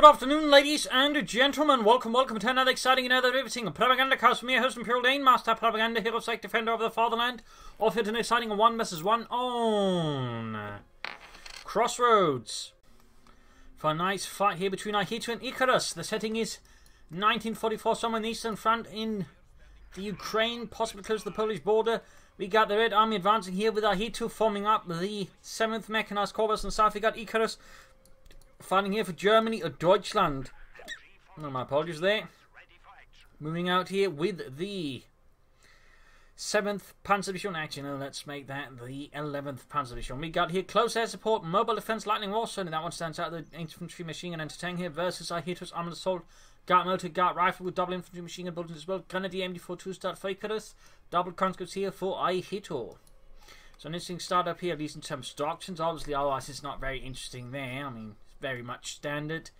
Good afternoon, ladies and gentlemen. Welcome to another exciting and another riveting Propagandacast from me, host Imperial Dane, Master Propaganda, Hero Psych, Defender of the Fatherland. Off into an exciting 1 vs 1 on Crossroads. For a nice fight here between Ihitto and Ikarus. The setting is 1944, somewhere in the Eastern Front in the Ukraine, possibly close to the Polish border. We got the Red Army advancing here with Ihitto forming up the 7th Mechanized Corps on the south. We got Ikarus fighting here for Germany or Deutschland. No, my apologies there. Moving out here with the 7th Panzer Division. Actually, no, let's make that the 11th Panzer Division. We got here close air support, mobile defense, lightning war. Certainly that one stands out. The infantry machine gun anti-tank here versus Ihitto's armored assault. Guard motor, guard rifle with double infantry machine gun bullets as well. Grenadier MD42 start for Icarus. Double conscripts here for Ihitto. So an interesting start up here, at least in terms of doctrines. Obviously, otherwise it's not very interesting there. I mean, very much standard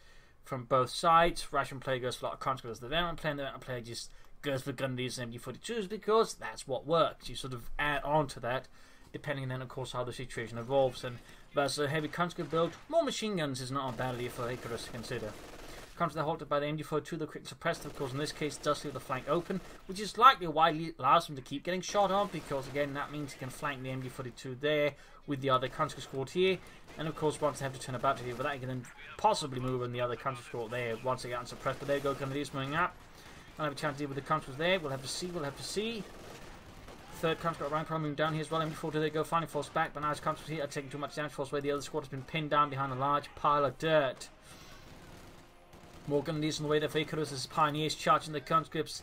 from both sides. Russian player goes for a lot of conscripts. The veteran player just goes for Grenadiers and MD42s because that's what works. You sort of add on to that, depending then, of course, how the situation evolves. And versus a heavy conscript build, more machine guns is not a bad idea for Icarus to consider. Comes to the halted by the MD42, the quick suppressed, of course, in this case, does leave the flank open, which is likely why it allows him to keep getting shot on, because again, that means he can flank the MD42 there with the other conscript squad here. And of course, once they have to turn about to here, but that, he can then possibly move in the other conscript squad there once they get unsuppressed. But there you go, Grenadiers moving up. I'll have a chance to deal with the conscripts there. We'll have to see. Third conscript rank moving down here as well. MD42, there you go, finally forced back, but now his conscripts here are taking too much damage, force away. The other squad has been pinned down behind a large pile of dirt. More Grenadiers on the way there for Icarus as pioneers charging the conscripts.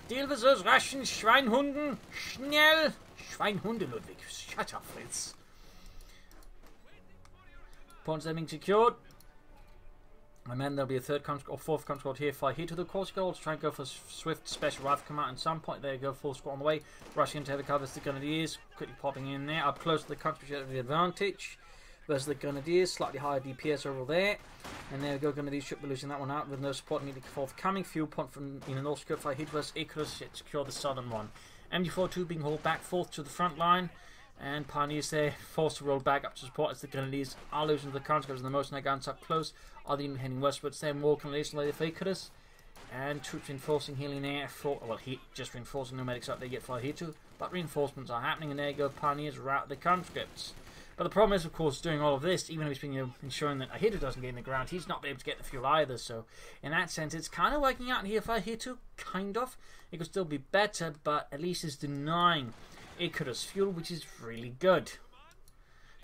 Deal with those Russian Schweinhunden. Schnell! Schweinhunde, Ludwig. Shut up, Fritz. Points are being secured. And then there'll be a third conscript or fourth conscript here for Ihitto. The course goal to try and go for swift special rifle command at some point. There you go, full squad on the way. Rushing into heavy cover as the Grenadiers. Quickly popping in there. Up close to the conscript at the advantage. Versus the Grenadiers, slightly higher DPS over there. And there we go, Grenadiers should be losing that one out with no support immediately forthcoming. Fuel point from in the north scope for Ihitto versus Icarus should secure the southern one. MD42 being hauled back fourth to the front line. And Pioneers there forced to roll back up to support as the Grenadiers are losing to the conscripts. And the most guns up close are the heading westwards. There more Grenadiers on the way for Icarus. And troops reinforcing healing there for, well, just reinforcing no medics up there yet for Ihitto. But reinforcements are happening, and there you go, Pioneers rout the conscripts. But the problem is, of course, doing all of this, even though he's been ensuring that Ihitto doesn't get in the ground, he's not able to get the fuel either. So, in that sense, it's kind of working out here for Ihitto, kind of. It could still be better, but at least it's denying Icarus fuel, which is really good.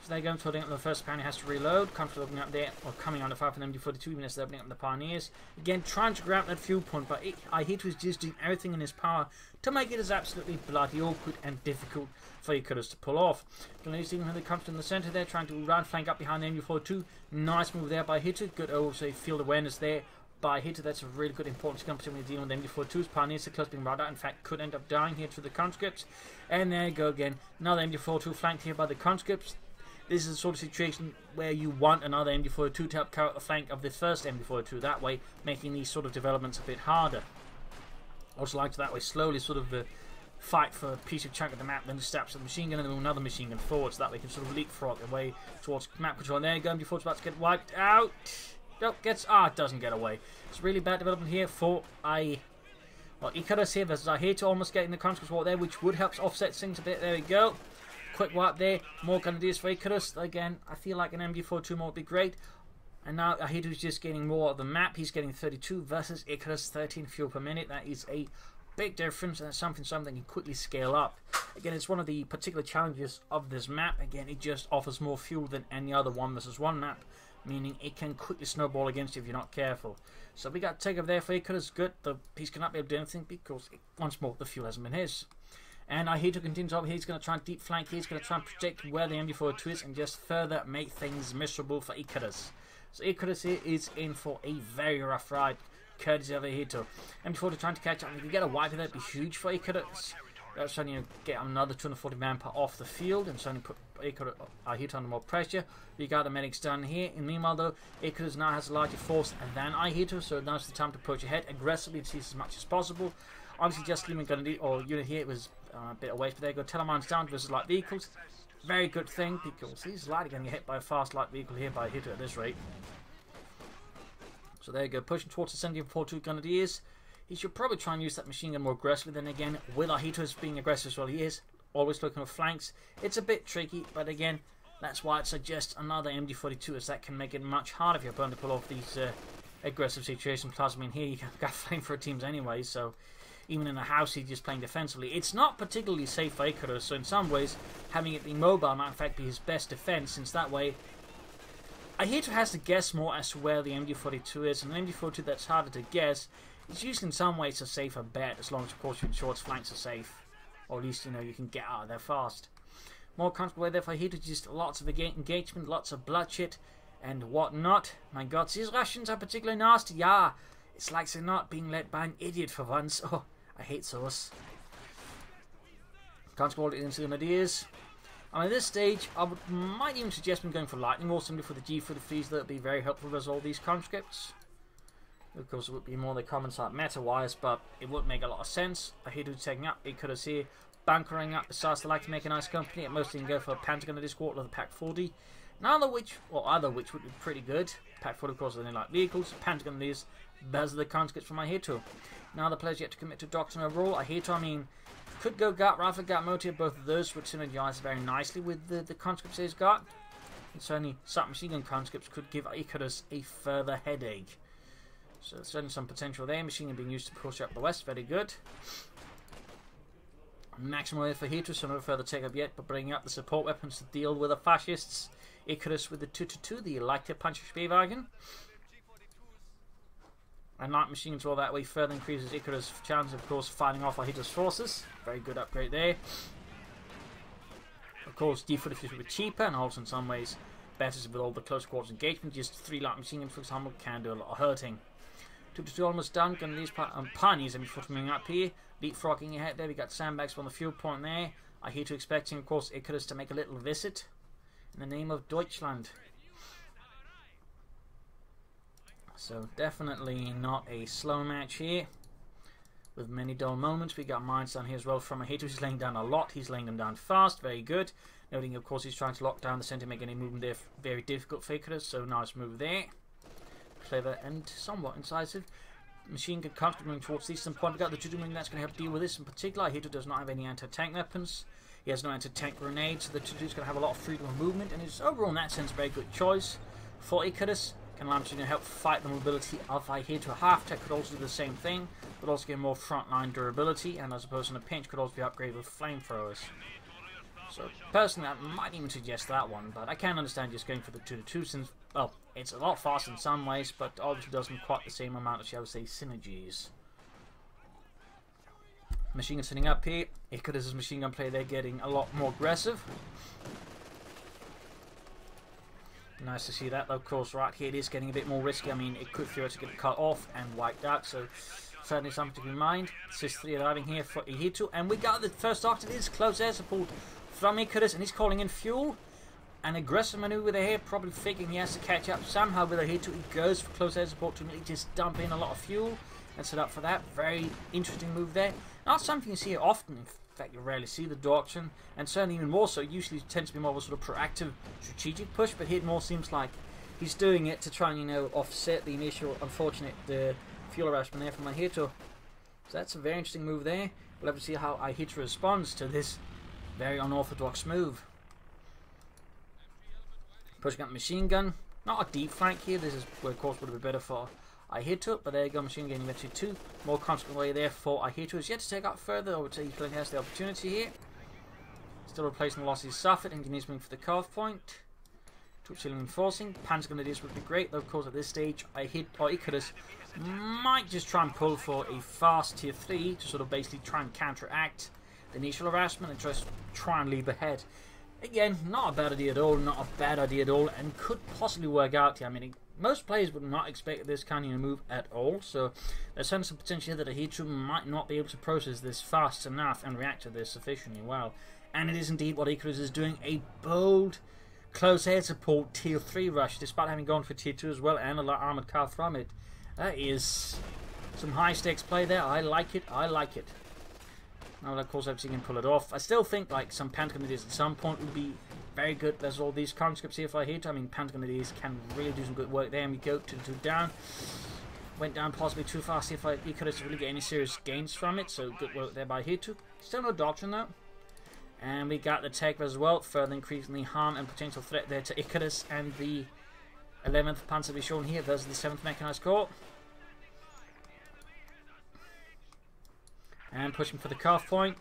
So they're going to holding up the first pioneer, has to reload. Comfortable opening up there, or coming on the fire from MD42, even as they're opening up the Pioneers. Again, trying to grab that fuel point, but Ihitto is just doing everything in his power to make it as absolutely bloody awkward and difficult for Icarus to pull off. Grenadiers even when they come in the centre there, trying to round flank up behind the MD42. Nice move there by Ihitto. Good also field awareness there by Ihitto. That's a really good important skill, particularly dealing with MD42s. Pioneers are close being routed out. In fact, could end up dying here to the conscripts. And there you go again. Another MD42 flanked here by the conscripts. This is the sort of situation where you want another MD42 to help carry out the flank of the first MD42. That way, making these sort of developments a bit harder. Also like to that way slowly sort of fight for a piece of chunk of the map, then steps of the machine gun and then another machine gun forward, so that way you can sort of leapfrog their way towards map control. And there you go, MD42's about to get wiped out. Nope, it doesn't get away. It's really bad development here for Icarus here versus Ihitto, almost getting the conscripts war there, which would help offset things a bit. There we go. Quick wipe there. More Grenadiers for Icarus. Again, I feel like an MD42 more would be great. And now Ihitto's just getting more of the map. He's getting 32 versus Icarus 13 fuel per minute. That is a big difference, and that's something you quickly scale up. Again, it's one of the particular challenges of this map. Again, it just offers more fuel than any other 1 versus 1 map, meaning it can quickly snowball against you if you're not careful. So we got to take over there for Icarus. Good. The piece cannot be able to do anything because, once more, the fuel hasn't been his. And Ihitto continues over here. He's going to try and deep flank. He's going to try and protect where the MD42 is and just further make things miserable for Icarus. So Icarus here is in for a very rough ride, courtesy of Ihitto. MD42 trying to catch up. If you get a wipe, that'd be huge for Icarus. That's suddenly get another 240 manpower off the field and suddenly put Ihitto under more pressure. We got the medics down here. And meanwhile, though, Icarus now has a larger force than Ihitto, so now's the time to push ahead aggressively to seize as much as possible. Obviously, just leaving Grenadier or unit here was a bit of waste, but there you go. Teleman's down versus light vehicles. Very good thing because he's likely going to get hit by a fast light vehicle here by Ihitto at this rate. So there you go, pushing towards the 1742 Grenadiers. He should probably try and use that machine gun more aggressively. Then again, with Ihitto being aggressive as well, he is always looking for flanks. It's a bit tricky, but again, that's why I'd suggest another MD42, as that can make it much harder for your opponent to pull off these aggressive situations. Plus, I mean, here you got flamethrower teams anyway, so even in a house, he's just playing defensively. It's not particularly safe for Ikarus, so in some ways, having it be mobile might in fact be his best defense, since that way Ihitto has to guess more as to where the MD42 is, and an MD42 that's harder to guess is usually in some ways a safer bet, as long as of course you ensure its flanks are safe, or at least you know you can get out of there fast. More comfortable way there for Ihitto, just lots of engagement, lots of bloodshed and whatnot. My god, these Russians are particularly nasty. Yeah, it's like they're not being led by an idiot for once. Oh, I hate those. Comfortable into the Grenadiers. And at this stage, I might even suggest them going for lightning or simply for the G for the freeze. That would be very helpful to resolve these conscripts. Of course, it would be more the common side meta-wise, but it would make a lot of sense. Ihitto taking up, Icarus here, bunkering up. Besides, they like to make a nice company. It mostly can go for a Pentagon this quarter of the Pack 40. Neither which, or either which would be pretty good. Pack 40, of course, are the light vehicles. Pentagon is, those are the conscripts from Ihitto. Now the players yet to commit to Doctrine overall. Ihitto, I mean, could go gut rifle, gut motor. Both of those would synergize very nicely with the conscripts he's got. And certainly, submachine gun conscripts could give Icarus a further headache. So certainly some potential there. Machine gun being used to push up the west. Very good. Maximum way for Ihitto, so no further take up yet, but bringing up the support weapons to deal with the fascists. Icarus with the 2-2, the Leichter Panzerspielwagen. And light machine guns all that way further increases Icarus' chance of course fighting off Ihitto's forces. Very good upgrade there. Of course, D-45 would be cheaper and also in some ways better with all the close quarters engagement. Just 3 light machine guns, for example, can do a lot of hurting. 2-2 almost done. Gonna these pioneers before coming up here. Leapfrogging ahead there. We got sandbags on the fuel point there. Ihitto expecting, of course, Icarus to make a little visit in the name of Deutschland. So definitely not a slow match here, with many dull moments. We got mines down here as well from Ihitto. He's laying down a lot. He's laying them down fast. Very good. Noting, of course, he's trying to lock down the centre, make any movement there very difficult for Icarus. So nice move there. Clever and somewhat incisive. Machine gun comfortably towards the eastern point. We got the 2-2 wing that's going to help deal with this in particular. Ihitto does not have any anti-tank weapons. He has no anti-tank grenades, so the 2-2 is going to have a lot of freedom of movement, and it's overall in that sense a very good choice for Icarus. Can allow him to help fight the mobility of Ihitto. Half-tech could also do the same thing, but also get more frontline durability, and I suppose in a pinch could also be upgraded with flamethrowers. So personally, I might even suggest that one, but I can understand just going for the 2-2 since, well, it's a lot faster in some ways, but obviously doesn't quite the same amount of, shall we say, synergies. Machine gun sitting up here. Icarus' machine gun player, they're getting a lot more aggressive. Nice to see that, though. Of course, right here it is getting a bit more risky. I mean, it could theoretically get cut off and wiped out, so certainly something to keep in mind. Sys-3 arriving here for Ihitto, and we got the first target. It is close air support from Icarus, and he's calling in fuel. An aggressive maneuver there here, probably thinking he has to catch up somehow with Ihitto. He goes for close air support to really just dump in a lot of fuel and set up for that. Very interesting move there. Not something you see often. In fact, you rarely see the doctrine, and certainly even more so. Usually it tends to be more of a sort of proactive, strategic push, but here it more seems like he's doing it to try and, you know, offset the initial unfortunate fuel harassment there from Ihitto. So that's a very interesting move there. We'll have to see how Ihitto responds to this very unorthodox move. Pushing up machine gun. Not a deep flank here. This is where, of course, would have been better for Ihitto, but there you go, machine gun eventually 2. More constant way there for Ihitto. Is yet to take up further. I would say he clearly has the opportunity here. Still replacing the losses suffered, and he needs to move for the carve point. Twitch reinforcing. Panzer Grenadiers would be great, though, of course, at this stage, Icarus might just try and pull for a fast tier 3 to sort of basically try and counteract the initial harassment and just try and leave ahead. Again, not a bad idea at all, not a bad idea at all, and could possibly work out here. I mean, most players would not expect this kind of move at all, so there's certainly some potential here that Ihitto might not be able to process this fast enough and react to this sufficiently well. And it is indeed what Icarus is doing, a bold close air support tier 3 rush, despite having gone for tier 2 as well and a light armoured car from it. That is some high stakes play there. I like it, I like it. Now, of course, obviously, you can pull it off. I still think like some Pentagon Grenadiers at some point would be very good. There's all these conscripts here for Ihitto. I mean, Pentagon Grenadiers can really do some good work there. And we go to 2 down. Went down possibly too fast if Ikarus really get any serious gains from it, so good work there by Ihitto. Still no doctrine though. And we got the tech as well, further increasing the harm and potential threat there to Icarus and the 11th Panzer be shown here versus the 7th Mechanized Corps. And pushing for the cuff point.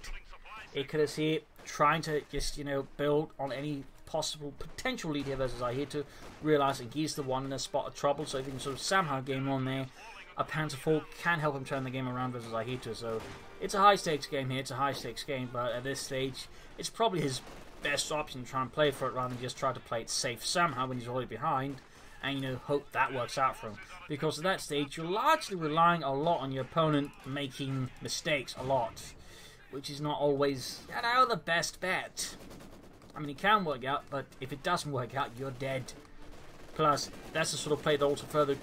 Icarus here trying to just, build on any possible potential lead here versus Ihitto, realizing he's the one in a spot of trouble, so if he can sort of somehow game on there, a Panzer IV can help him turn the game around versus Ihitto. So it's a high stakes game here, it's a high stakes game, but at this stage it's probably his best option to try and play for it rather than just try to play it safe somehow when he's already behind and hope that works out for him. Because at that stage you're largely relying a lot on your opponent making mistakes a lot, which is not always the best bet. I mean, it can work out, but if it doesn't work out, you're dead. Plus, that's the sort of play that also further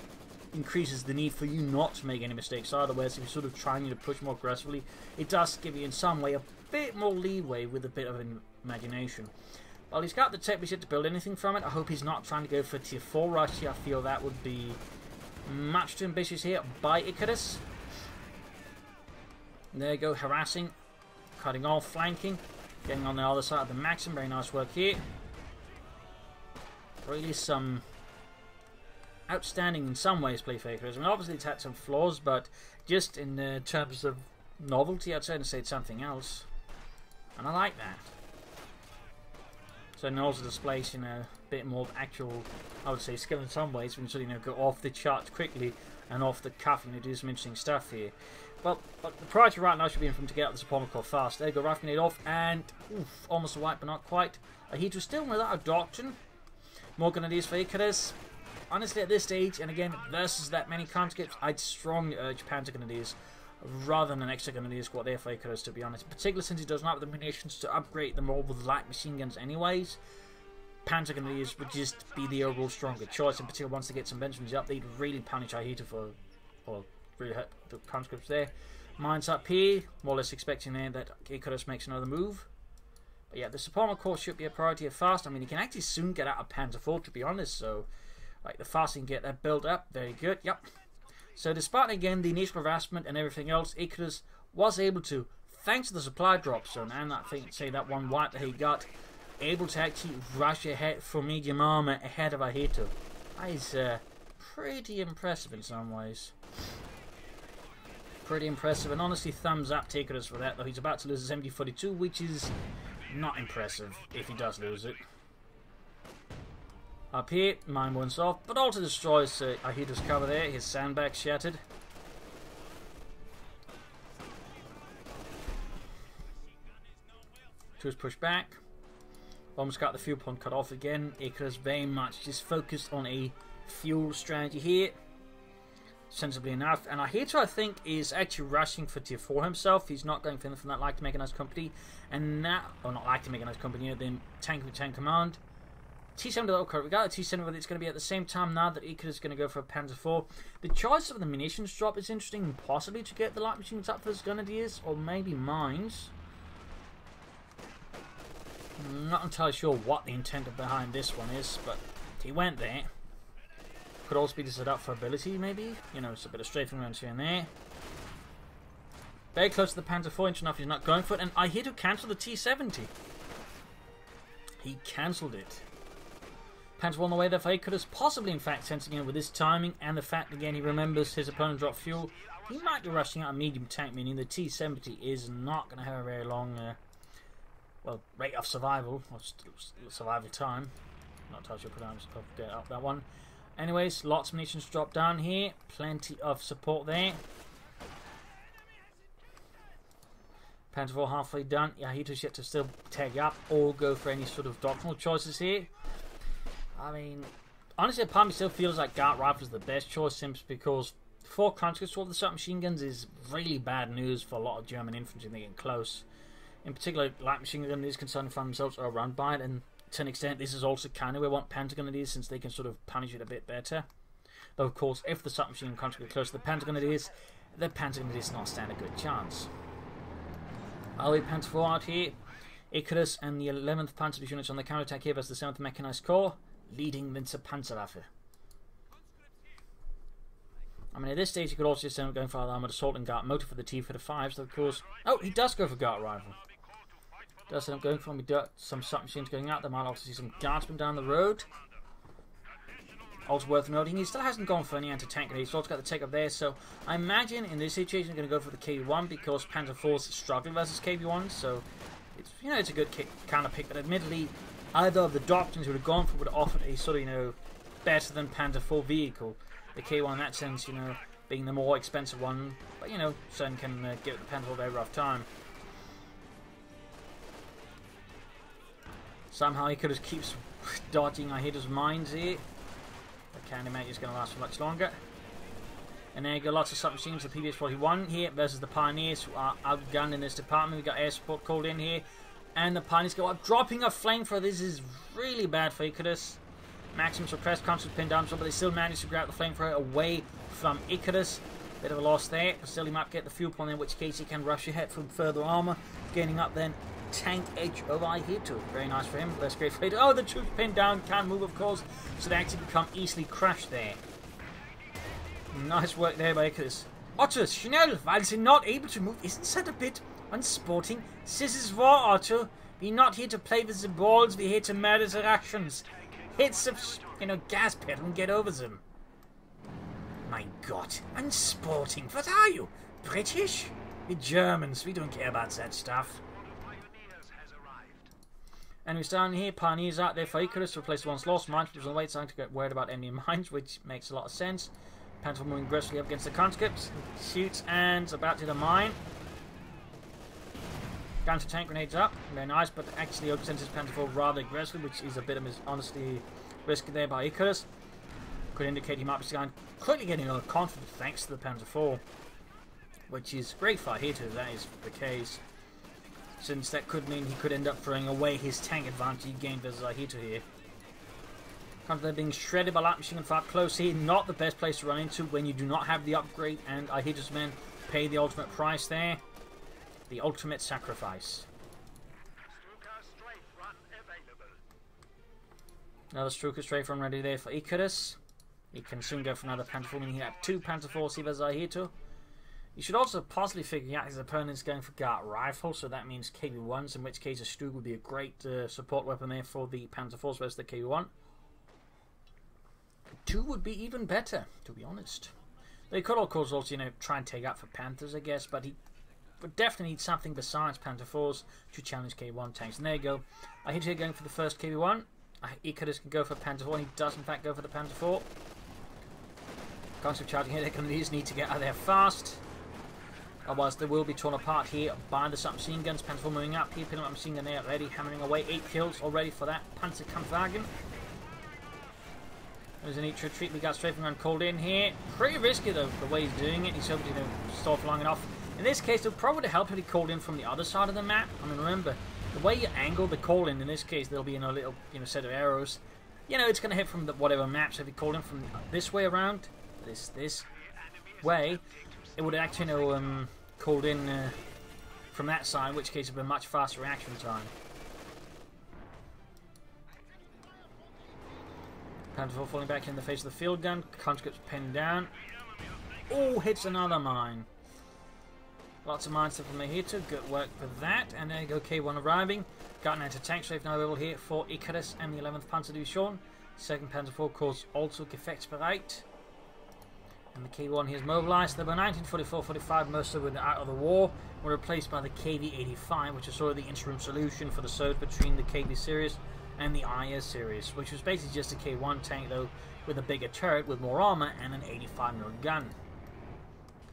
increases the need for you not to make any mistakes either, whereas if you're sort of trying to push more aggressively, it does give you in some way a bit more leeway with a bit of imagination. Well, he's got the tech to build anything from it. I hope he's not trying to go for tier 4 rush here. I feel that would be much too ambitious here by Icarus. There you go, harassing, cutting off, flanking. Getting on the other side of the Maxim, very nice work here. Really some outstanding in some ways play for Icarus. I mean, obviously it's had some flaws, but just in terms of novelty, I'd certainly say it's something else. And I like that. So it also displays, a bit more actual, I would say, skill in some ways, when you go off the charts quickly and off the cuff, do some interesting stuff here. Well, but the priority right now should be for him to get out the support core fast. There you go, rifling it off, and oof, almost a wipe, but not quite. Ihitto still without a doctrine. More grenadiers for Icarus. Honestly, at this stage, and again, versus that many conscripts, I'd strongly urge Panzer Grenadiers rather than an extra Grenadier squad there for Icarus, to be honest. Particularly since he does not have the munitions to upgrade them all with light machine guns anyways. Panzer Grenadiers would just be the overall stronger choice, in particular once they get some Benjamins up, they'd really punish Ihitto for really hurt the conscripts there. Mines up here, more or less expecting there that Icarus makes another move. But yeah, the support core should be a priority at fast. I mean, he can actually soon get out of Panzer IV, to be honest, so like the faster you can get that built up, very good, yep. So despite again the initial harassment and everything else, Icarus was able to, thanks to the supply drop zone and I think say that one wipe that he got, able to actually rush ahead for medium armor ahead of Ihitto. That is pretty impressive in some ways. Pretty impressive, and honestly thumbs up to Icarus for that, though he's about to lose his MD-42, which is not impressive if he does lose it. Up here, mine once off, but also destroys Ihitto's cover there, his sandbag shattered. Two's pushed back. Almost got the fuel pump cut off again. Icarus very much just focused on a fuel strategy here. Sensibly enough, and Ihitto I think is actually rushing for tier 4 himself. He's not going for anything from that like to make a nice company, and now, or not like to make a nice company, then tank with tank command. T7 to okay, we got a T7 with it's going to be at the same time now that Icarus is going to go for a Panzer IV. The choice of the munitions drop is interesting, possibly to get the light machines up for his grenadiers, or maybe mines. I'm not entirely sure what the intent behind this one is, but he went there. Could also be to set up for ability, maybe. It's a bit of strafing around here and there. Very close to the Panzer IV, interesting enough, he's not going for it. And Ihitto cancelled the T-70. He cancelled it. Panzer I on the way there for Icarus, possibly in fact sensing with his timing and the fact again he remembers his opponent dropped fuel. He might be rushing out a medium tank, meaning the T-70 is not going to have a very long rate of survival, or survival time. Not entirely sure pronounce up that one. Anyways, lots of munitions drop down here. Plenty of support there. Panzer IV halfway done. Ihitto's yet to still tag up or go for any sort of doctrinal choices here. I mean, honestly, part of me still feels like Gart Rifle is the best choice simply because 4 conscripts with the submachine guns is really bad news for a lot of German infantry when they get close. In particular, light machine gun is concerned to find themselves are run by it, and to an extent this is also kind of where I want Panzer Grenadiers since they can sort of punish it a bit better. Though of course if the submachine guns get close to the Panzer Grenadiers, the Panzer Grenadiers not stand a good chance. I'll leave Panzer IV out here. Icarus and the 11th Panzer Division units on the counterattack here versus the 7th Mechanized Corps, leading Winzer Panzerwaffe. I mean, at this stage, he could also just end up going for the armored assault and guard motor for the T-35, so of course... Oh, he does go for guard rifle. Does end up going for some submachines going out. There might also see some guardsmen down the road. Also worth noting, he still hasn't gone for any anti-tank grenades. He's also got the take up there, so I imagine in this situation he's going to go for the KV-1 because Panzer IV's struggling versus KV-1, so it's, you know, it's a good counter pick, but admittedly, either of the doctrines would have gone for would have offered a sort of, you know, better than Panzer IV vehicle. The K1 in that sense, you know, being the more expensive one, but you know, certainly can give the Panzer IV a very rough time. Somehow he could just keeps dodging Ihitto's mines here. I can't imagine it's going to last for much longer. And there you go, lots of submachines, the PBS-41 here versus the Pioneers, who are outgunned in this department. We've got air support called in here. And the Pioneers go up, dropping a flamethrower. This is really bad for Icarus. Maximum suppressed, constant pinned down, but they still manage to grab the flamethrower away from Icarus. Bit of a loss there, but still he might get the fuel point, in which case he can rush ahead from further armor, gaining up then tank edge over Ihitto. Very nice for him, less great for Ihitto. Oh, the troops pinned down, can't move of course, so they actually become easily crushed there. Nice work there by Icarus. Otto, schnell, while they're not able to move, isn't that a bit unsporting? This is war, Otto. We're not here to play with the balls, we're here to murder the Russians. Hit some, you know, gas pedal and get over them. My God, unsporting. What are you? British? We're Germans. We don't care about that stuff. And we're down here. Pioneers out there for Icarus to replace the ones lost. Minesweepers on the way, starting to get worried about enemy mines, which makes a lot of sense. Panzer moving aggressively up against the conscripts. Shoots and about to the mine. Counter tank grenades up. Very nice, but actually sends his Panzer IV rather aggressively, which is a bit of honestly risky there by Icarus. Could indicate he might be quickly getting another confidence thanks to the Panzer IV, which is great for Ihitto if that is the case, since that could mean he could end up throwing away his tank advantage he gained versus Ihitto here. They're being shredded by light machine gun fire up close here. Not the best place to run into when you do not have the upgrade, and Ihitto's men pay the ultimate price there. The ultimate sacrifice. Another Strucker strafe run ready there for Icarus. He can soon go for another Panzer IV, meaning he had two Panzer IV versus Ihitto. You should also possibly figure out his opponent's going for Gart rifle, so that means KV-1s, in which case a Strug would be a great support weapon there for the Panzer IV versus the KV-1. 2 would be even better, to be honest. They could, of course, also, you know, try and take out for Panthers, I guess, but he would definitely need something besides Panzer IVs to challenge KV-1 tanks. And there you go. Ihitto going for the first KV-1. Icarus can go for Panzer IV, and he does, in fact, go for the Panzer IV. Constant charging here, they're going to need to get out of there fast. Otherwise, they will be torn apart here by the submachine guns. Panzer IV moving up here, pinning up machine gun there, ready, hammering away. 8 kills already for that Panzerkampfwagen. There's a neat retreat. We got strafing run called in here. Pretty risky though, the way he's doing it. He's hoping to stall for long enough. In this case, it would probably help if he called in from the other side of the map. I mean, remember, the way you angle the call in this case, there'll be a little, set of arrows. You know, it's going to hit from whatever map. So if he called in from this way around, this way, it would actually, called in from that side, in which case it would be a much faster reaction time. Panzer IV falling back in the face of the field gun. Conscripts pinned down. Oh, hits another mine. Lots of mines from Ihitto. Good work for that. And there you go, K1 arriving. Got an anti-tank strafe now available here for Icarus and the 11th Panzerdivision. Second Panzer IV calls also gefechtsbereit. And the K1 here is mobilized. They were 1944-45, most of them out of the war, were replaced by the KV-85, which is sort of the interim solution for the surge between the KV series and the IS series, which was basically just a K1 tank though, with a bigger turret, with more armor, and an 85mm gun.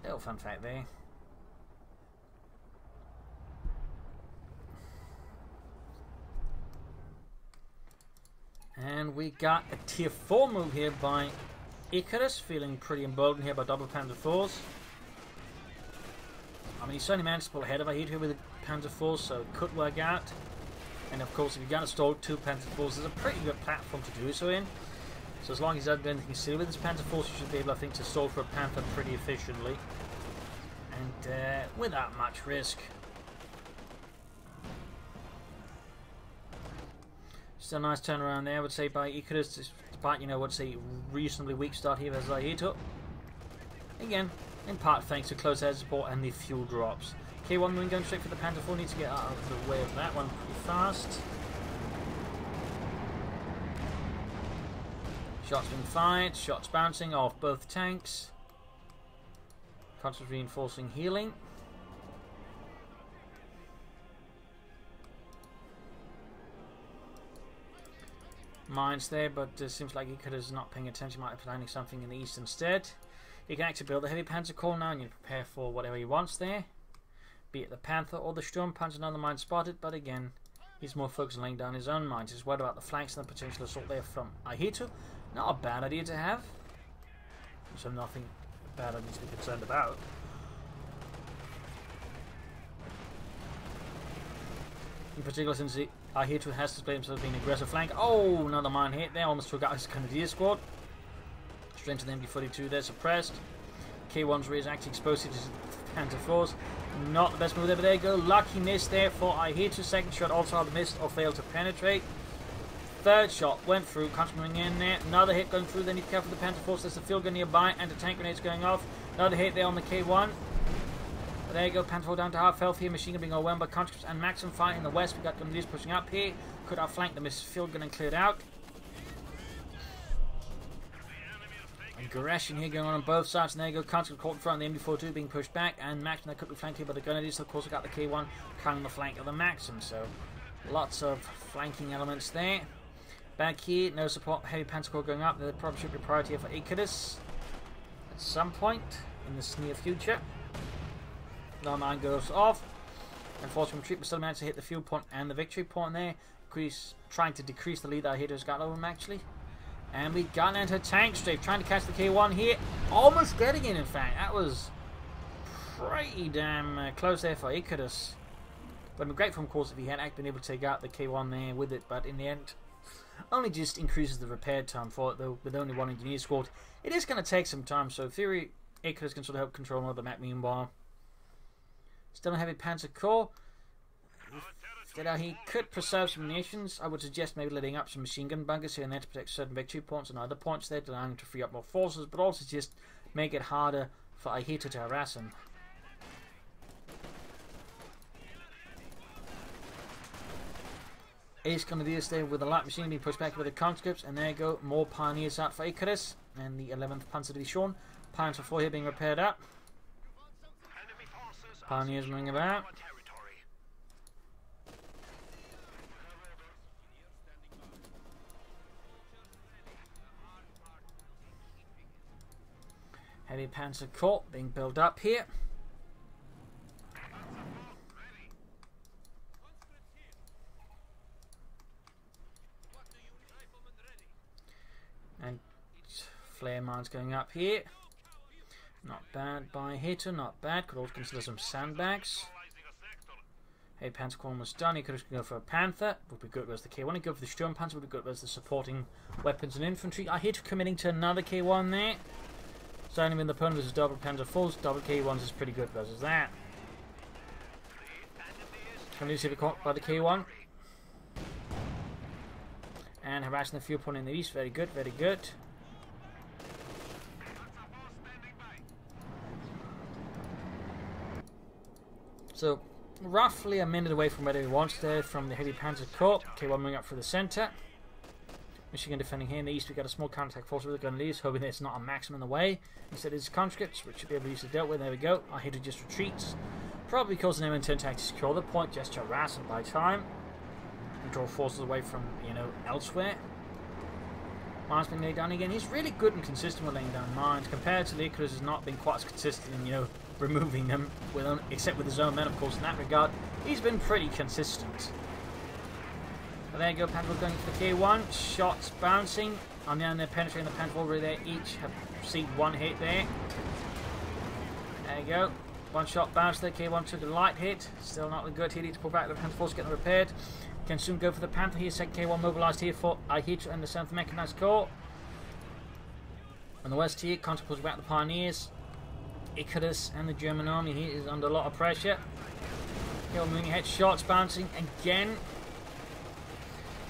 Little fun fact there. And we got a tier 4 move here by Icarus, feeling pretty emboldened here by double Panzer IVs. I mean, he certainly managed to pull ahead of Ihitto with the Panzer IVs, so it could work out. And of course, if you're going to stall 2 Panzer IVs, there's a pretty good platform to do so in. So as long as he doesn't do anything silly with his Panzer IVs, you should be able, I think, to stall for a Panther pretty efficiently. And without much risk. Just a nice turnaround there, I would say, by Icarus, despite, reasonably weak start here as Ihitto. Again, in part thanks to close air support and the fuel drops. K1 moving going straight for the Panther 4, needs to get out of the way of that one pretty fast. Shots being fired, shots bouncing off both tanks. Constant reinforcing healing. Mines there, but it seems like Ikarus is not paying attention, might be planning something in the east instead. He can actually build a heavy panzer core now and you prepare for whatever he wants there. Be it the Panther or the Sturm Panzer, another mine spotted, but again, he's more focused on laying down his own mines. He's worried about the flanks and the potential assault there from Ihitto. Not a bad idea to have. So nothing bad I need to be concerned about. In particular, since Ihitto has displayed himself being an aggressive flank. Oh, another mine hit there. Almost took out his Grenadier squad. Straight to the MD-42 there, suppressed. K1's rear is actually exposed to his Panther 4s. Not the best move there, but there you go. Lucky miss there for Ihitto. Second shot also either missed or failed to penetrate. Third shot went through. Coming in there. Another hit going through. They need to care for the Panther 4s. There's a field gun nearby. Anti-tank grenades going off. Another hit there on the K1. But there you go. Panther 4 down to half health here. Machine gun being overwhelmed by conscripts and maximum fire in the west. We got Grenadiers pushing up here. Could outflank the missed field gun and cleared out. Aggression here going on both sides, and there you go. Conscript caught in front of the MD-42 being pushed back, and Maxim that could be flanked here by the Grenadiers. So of course, we got the K1 carrying the flank of the Maxim. So lots of flanking elements there. Back here, no support, heavy panzer corps going up. There probably should be priority here for Icarus at some point in the near future. No mine goes off. Unfortunately, retreat, but still managed to hit the fuel point and the victory point there. Trying to decrease the lead that Ihitto's got over him actually. And we got an anti-tank strafe, trying to catch the K1 here. Almost getting it, in fact. That was pretty damn close there for Icarus. But it'd be great for him, of course, if he had been able to take out the K1 there with it. But in the end, only just increases the repair time for it, though, with only one engineer squad. It is going to take some time, so in theory, Icarus can sort of help control another map meanwhile. Still a heavy panzer core. He could preserve some munitions. I would suggest maybe letting up some machine gun bunkers here and there to protect certain victory points and other points there, allowing him to free up more forces, but also just make it harder for Ihitto to harass him. Ace Grenadiers there with the light machine being pushed back with the conscripts, and there you go, more pioneers out for Icarus and the 11th Panzer Division. Pioneers 4 here being repaired up. Pioneers moving about. Heavy Panzer Corps being built up here. And flare mines going up here. Not bad by Ihitto, not bad. Could also consider some sandbags. Heavy Panzer Corps almost done. He could go for a Panther. Would be good as the K1. He'd go for the Sturm Panzer. Would be good as the supporting weapons and infantry. Ihitto committing to another K1 there. Starting with the opponent versus double Panzer 4s, double K1s is pretty good versus that. Can you see the caught by the K1? And harassing the fuel point in the east, very good, very good. So, roughly a minute away from where he wants there from the heavy Panzer Corps. K1 moving up through the centre. Michigan defending here in the east. We got a small counter-attack force with the Grenadiers, hoping there's not a Maxim in the way. Instead, it's conscripts, which should be able to use the dealt with. There we go. Ihitto just retreats. Probably because an M10 attack to secure the point, just to harass and buy time. And draw forces away from, elsewhere. Mines being laid down again. He's really good and consistent with laying down mines. Compared to the Icarus, has not been quite as consistent in, removing them, except with his own men, of course, in that regard. He's been pretty consistent. But there you go, Panther going for the K1. Shots bouncing. On the end, they're penetrating the Panther over there. Each have received one hit there. There you go. One shot bounce there. K1 took a light hit. Still not good. He needs to pull back. The Panther force getting repaired. Can soon go for the Panther here. Second K1 mobilized here for Ihitto and the 7th Mechanized Corps. On the west here, Contra pulls back the Pioneers. Icarus and the German army here is under a lot of pressure. K1 moving ahead. Shots bouncing again.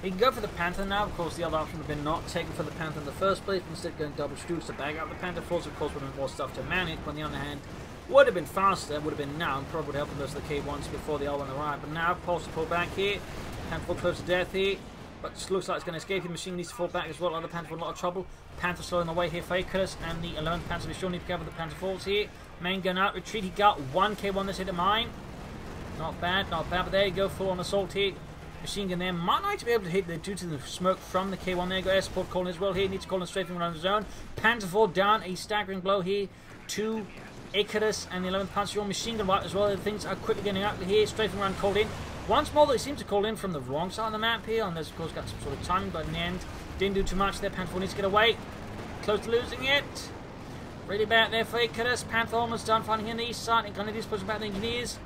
He can go for the Panther now. Of course, the other option would have been not taken for the Panther in the first place, but instead going double Stooks to bag out the Panther Force. Of course, would have been more stuff to manage, but on the other hand, would have been faster, would have been now, and probably would have helped those the K1s before the R1 arrived. But now, Pulse to pull back here. Panther Force close to death here. But it looks like it's going to escape. The machine needs to fall back as well. Other Panther in a lot of trouble. Panther slowing the way here for Icarus, and the 11th Panther will sure need to cover the Panther Force here. Main gun out, retreat. He got one K1 that's hit a mine. Not bad, not bad. But there you go, full on assault here. Machine gun there. Might not be able to hit the due to the smoke from the K1 there. Got air support calling as well here. Needs to call him straight from around the zone. Panther Force down. A staggering blow here to Icarus and the 11th Panther. Machine gun wipe as well. The things are quickly getting out here. Straight from around called in. Once more, they seem to call in from the wrong side of the map here. And there's, of course, got some sort of timing, but in the end, didn't do too much there. Panther needs to get away. Close to losing it. Really bad there for Icarus. Panther almost done fighting in the east side. And Grenadiers pushing back the engineers.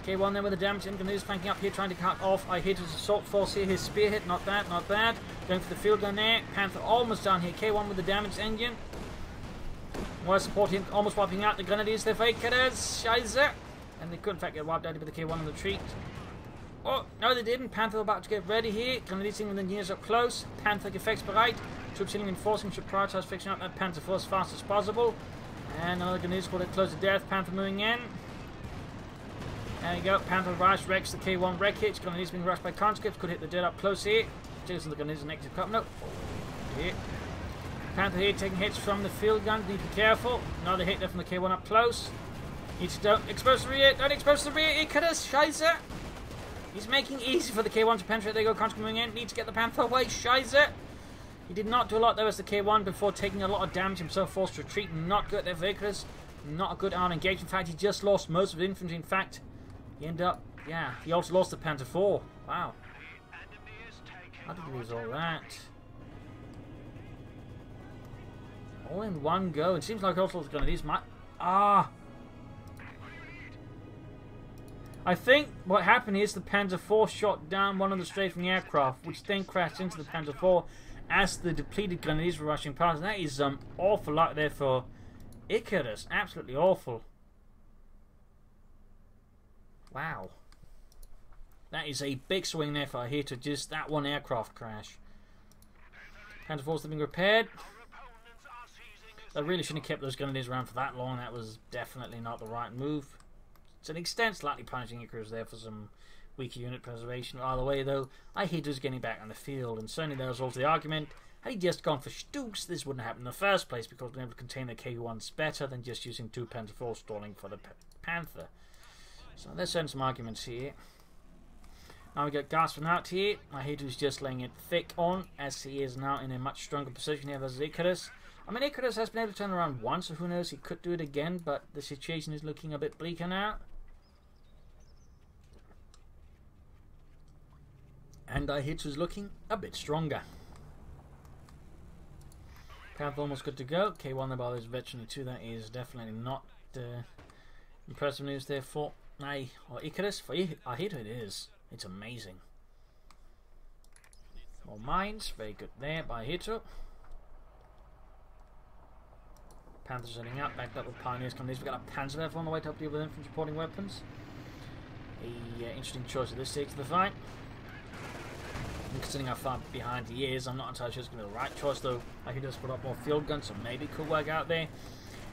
K1 there with the damage. And Grenadiers flanking up here, trying to cut off Ihitto's assault force here. His spear hit, not bad, not bad. Going for the field gun there. Panther almost down here. K1 with the damaged engine. More support him, almost wiping out the Grenadiers there for Icarus. Scheiße. And they could in fact get wiped out with the K1 on the retreat. Oh, no they didn't. Panther about to get ready here. Grenadiers with the engineers up close. Panther effects bereit. Troops healing and enforcing should prioritize fixing up that Panther Force as fast as possible. And another Grenadiers called it close to death. Panther moving in. There you go. Panther rush wrecks the K1 wreckage. Grenadiers being rushed by conscripts. Could hit the dead up close here. Jason the Grenadiers negative cut. No. Here. Panther here taking hits from the field gun. Need to be careful. Another hit there from the K1 up close. Don't expose the rear. Don't expose the rear. Icarus. Scheiße. He's making it easy for the K1 to penetrate. There you go. Conscript moving in. Need to get the Panther away. Scheiße. He did not do a lot there as the K1 before taking a lot of damage himself. Forced to retreat. Not good there for Icarus. Not a good arm engagement. In fact, he just lost most of his infantry. In fact, he ended up, yeah, he also lost the Panther 4. Wow. How did he lose all that? All in one go. It seems like also going to use my... I think what happened is the Panther 4 shot down one of the straight from the aircraft, which then crashed into the Panther 4 as the depleted Grenadiers were rushing past. And that is awful luck there for Icarus. Absolutely awful. Wow. That is a big swing there for Ihitto, just that one aircraft crash. Panther 4's being repaired. They really shouldn't have kept those Grenadiers around for that long. That was definitely not the right move. To an extent, slightly punishing Icarus there for some weaker unit preservation. Either way, though, Ihitto's getting back on the field, and certainly there was also the argument, had he just gone for Stooks, this wouldn't happen in the first place, because being able to contain the K1s better than just using 2 Panther 4 stalling for the Panther. So there's certainly some arguments here. Now we get gasping out here. Ihitto's just laying it thick on, as he is now in a much stronger position here versus Icarus. I mean, Icarus has been able to turn around once, so who knows, he could do it again, but the situation is looking a bit bleaker now. And Ihitto's looking a bit stronger. Panther almost good to go. K1 there by those veteran 2. That is definitely not impressive news there for Icarus. For Ihitto it is. It's amazing. More mines. Very good there by Ihitto. Panther's heading out. Backed up with Pioneers. We've got a Panzer on the way to help deal with infantry supporting weapons. A interesting choice at this stage of the fight. And considering how far behind he is, I'm not entirely sure it's going to be the right choice, though. I could just put up more field guns, so maybe it could work out there.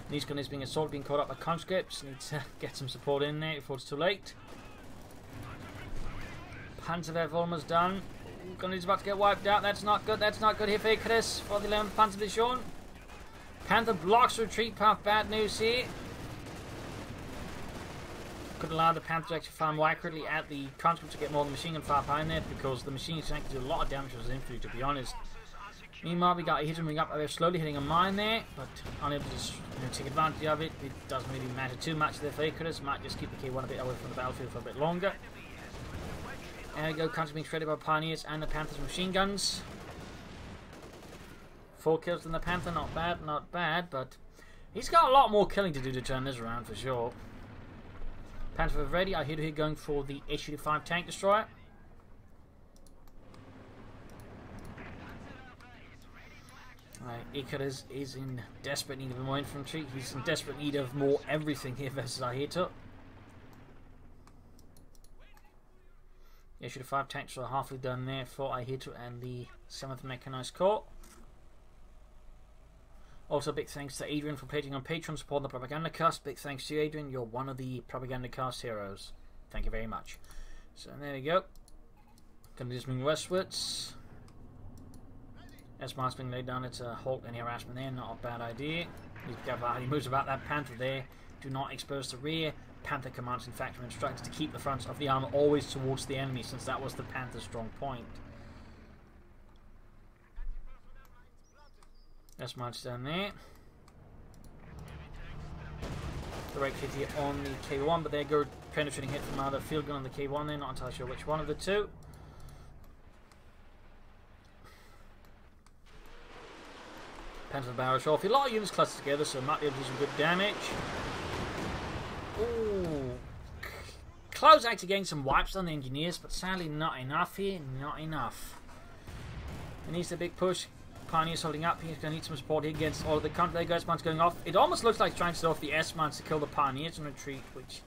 These guns being assaulted, being caught up by conscripts. Need to get some support in there before it's too late. Panzer almost done. Gunner's about to get wiped out. That's not good. That's not good here for Icarus for the 11th Panzer Division. Panther blocks retreat path. Bad news here. Could allow the Panther to actually fire more accurately at the conscripts to get more of the machine gun fire behind there, because the machine can actually do a lot of damage to his infantry, to be honest. Meanwhile, we got Ihitto moving up, slowly hitting a mine there, but unable to just, take advantage of it. It doesn't really matter too much there for Icarus. Might just keep the K1 a bit away from the battlefield for a bit longer. There we go, conscripts being shredded by Pioneers and the Panther's machine guns. 4 kills than the Panther, not bad, but he's got a lot more killing to do to turn this around for sure. Panther ready. Ihitto here going for the Issue-5 tank destroyer. Icarus is in desperate need of more infantry. He's in desperate need of more everything here versus Ihitto. Yeah, should have 5 tanks are halfway done there for Ihitto and the 7th Mechanized Corps. Also, big thanks to Adrian for pledging on Patreon, supporting the Propagandacast. Big thanks to you, Adrian. You're one of the Propagandacast heroes. Thank you very much. So there we go. Gonna just move westwards. S-Mark's being laid down. It's a halt any harassment there. Not a bad idea. He moves about that Panther there. Do not expose the rear. Panther commands, in fact, are instructed to keep the fronts of the armor always towards the enemy, since that was the Panther's strong point. That's march down there. Direct hit here on the K1, but there go penetrating hit from either field gun on the K1 there, not entirely sure which one of the two. Panther barrage off. A lot of units clustered together, so might be able to do some good damage. Ooh. Close actually getting some wipes on the engineers, but sadly not enough here. Not enough. He needs a big push. Pioneer's holding up. He's going to need some support here against all of the counter. There goes S-Mans going off. It almost looks like trying to set off the S-Mans to kill the Pioneers in retreat, which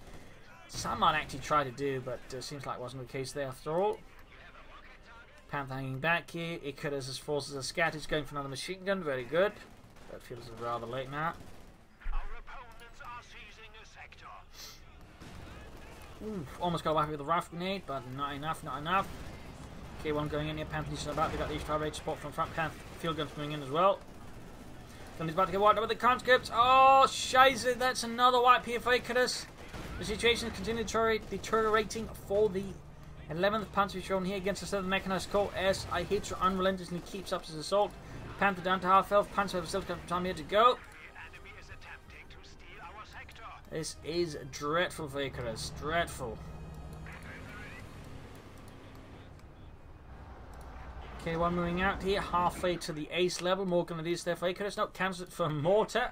some might actually try to do, but seems like it wasn't the case there after all. Panther hanging back here. Ikarus' forces are scattered. He's going for another machine gun. Very good. That feels rather late now. Ooh, almost got away with the rifle grenade, but not enough, not enough. K1 going in here, Panther needs to about. They got the fire rate support from front. Panther field guns coming in as well. Gunny's about to get wiped out with the conscripts. Oh, scheiße, that's another wipe here for Icarus. The situation continues deteriorating for the 11th Panzer shown here against the 7th Mechanized Corps as Ihitto unrelentingly keeps up his assault. Panther down to half health. Panther have still got time here to go. This is dreadful for Icarus. Dreadful. K1 moving out here, halfway to the ace level. More grenadiers there for Icarus. No, cancels it for mortar.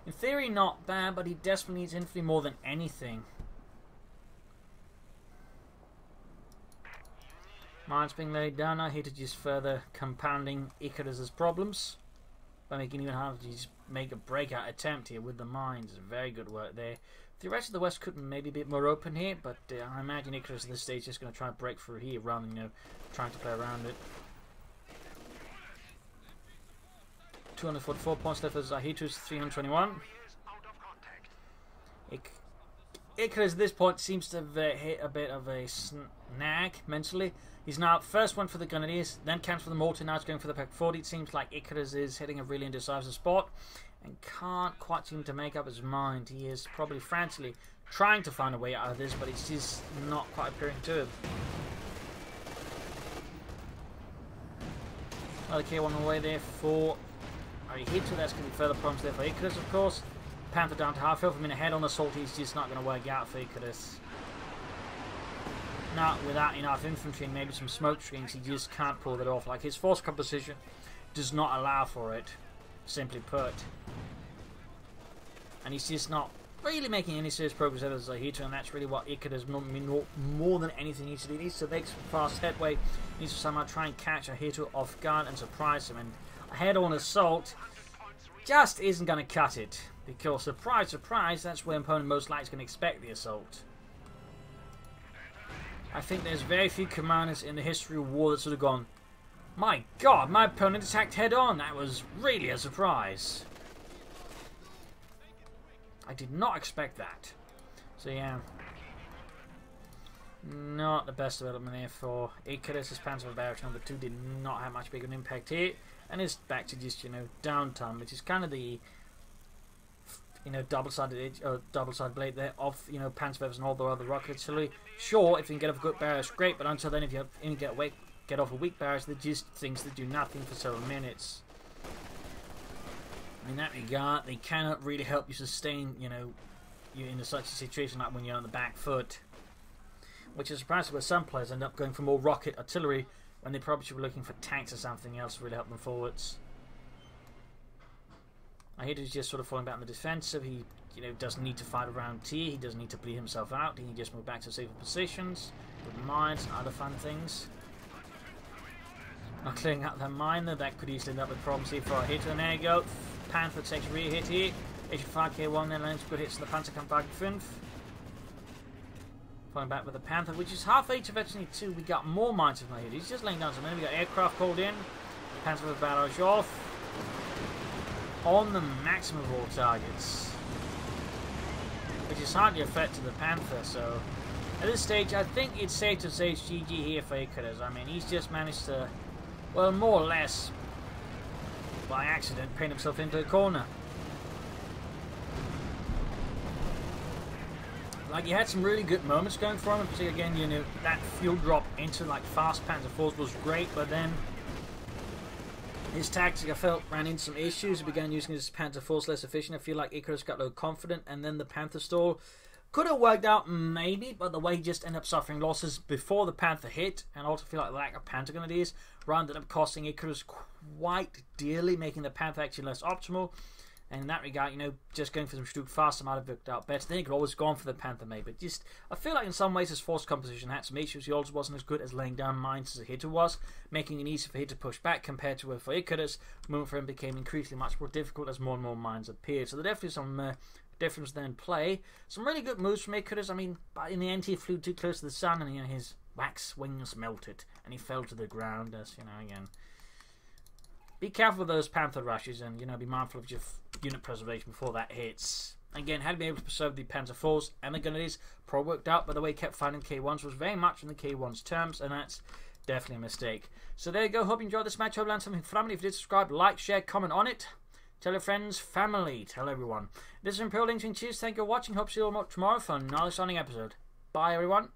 In theory, not bad, but he desperately needs infantry more than anything. Mines being laid down now. Ihitto just further compounding Icarus' problems by making even harder to just make a breakout attempt here with the mines. Very good work there. The rest of the west could maybe be a bit more open here, but I imagine Icarus at this stage is just going to try and break through here rather than trying to play around it. 244 points left as Ihitto's 321. Icarus at this point seems to have hit a bit of a snag mentally. He's now first went for the grenadiers, then cancelled for the mortar, now he's going for the Pack 40. It seems like Icarus is hitting a really indecisive spot and can't quite seem to make up his mind. He is probably frantically trying to find a way out of this, but it's just not quite appearing to him. Another K1 away there for Ihitto. That's going to be further problems there for Icarus, of course. Panther down to half health. I mean, a head-on assault, he's just not going to work out for Icarus. Not without enough infantry and maybe some smoke screens, he just can't pull that off. Like, his force composition does not allow for it, simply put. And he's just not really making any serious progress as Ihitto, and that's really what Icarus more than anything needs to do. He needs to make some fast headway. He needs to somehow try and catch Ihitto off guard and surprise him. And a head-on assault just isn't going to cut it, because surprise, surprise, that's where an opponent most likely is going to expect the assault. I think there's very few commanders in the history of war that sort of gone, my god, my opponent attacked head-on. That was really a surprise. I did not expect that. So yeah, not the best development there for Icarus. His Panzer Barracks number 2 did not have much bigger an impact here, and is back to just downtime, which is kind of the double-sided edge or double-sided blade there of Panzerwehrers and all the other rocket artillery. Sure, if you can get off a good barrage, great, but until then, if you get off a weak barrage, they're just things that do nothing for several minutes. In that regard, they cannot really help you sustain, you in such a situation like when you're on the back foot. Which is surprising where some players end up going for more rocket artillery when they probably should be looking for tanks or something else to really help them forwards. Ihitto's just sort of falling back on the defensive. He doesn't need to fight around T. He doesn't need to bleed himself out. He can just move back to safer positions with mines and other fun things. Not clearing out that mine there, that could easily end up with problems here for Ihitto. And there you go. Panther takes a rear hit here. 5K1 then lands good hits in the Panzerkampfwagen 5. Pulling back with the Panther, which is half H eventually too. We got more mines of hit. He's just laying down some men. We got aircraft called in. Panther with barrage off. On the maximum of all targets. Which is hardly a threat to the Panther, so at this stage I think it's safe to say it's GG here for Ikarus. I mean, he's just managed to, well, more or less by accident, paint himself into a corner. Like, he had some really good moments going for him. Particularly, again, you know, that fuel drop into like fast Panther Force was great, but then his tactic, I felt, ran into some issues. He began using his Panther Force less efficient. I feel like Icarus got a little confident, and then the Panther stall could have worked out maybe, but the way he just ended up suffering losses before the Panther hit, and also feel like the lack of Panther grenadiers ended up costing Icarus quite dearly, making the Panther actually less optimal. And in that regard, you know, just going for some Stroop faster might have worked out better. Then he could always gone for the Panther maybe. But just, I feel like in some ways his force composition had some issues. He also wasn't as good as laying down mines as Ihitto was, making it easier for Ihitto to push back compared to where for Icarus, moving for him became increasingly much more difficult as more and more mines appeared. So there definitely some difference there in play. Some really good moves from Icarus. I mean, but in the end he flew too close to the sun, and you know, his wax wings melted and he fell to the ground. As you know, again, be careful with those Panther rushes, and you know, be mindful of your unit preservation before that hits. Again, had to be able to preserve the Panther Force and the Grenadiers. Probably worked out, but the way he kept finding K1s was very much in the K1's terms, and that's definitely a mistake. So there you go. Hope you enjoyed this match. Hope you learned something from it. If you did, subscribe, like, share, comment on it. Tell your friends, family, tell everyone. This is Imperial Lynching. Cheers, thank you for watching. Hope to see you all tomorrow for another exciting episode. Bye, everyone.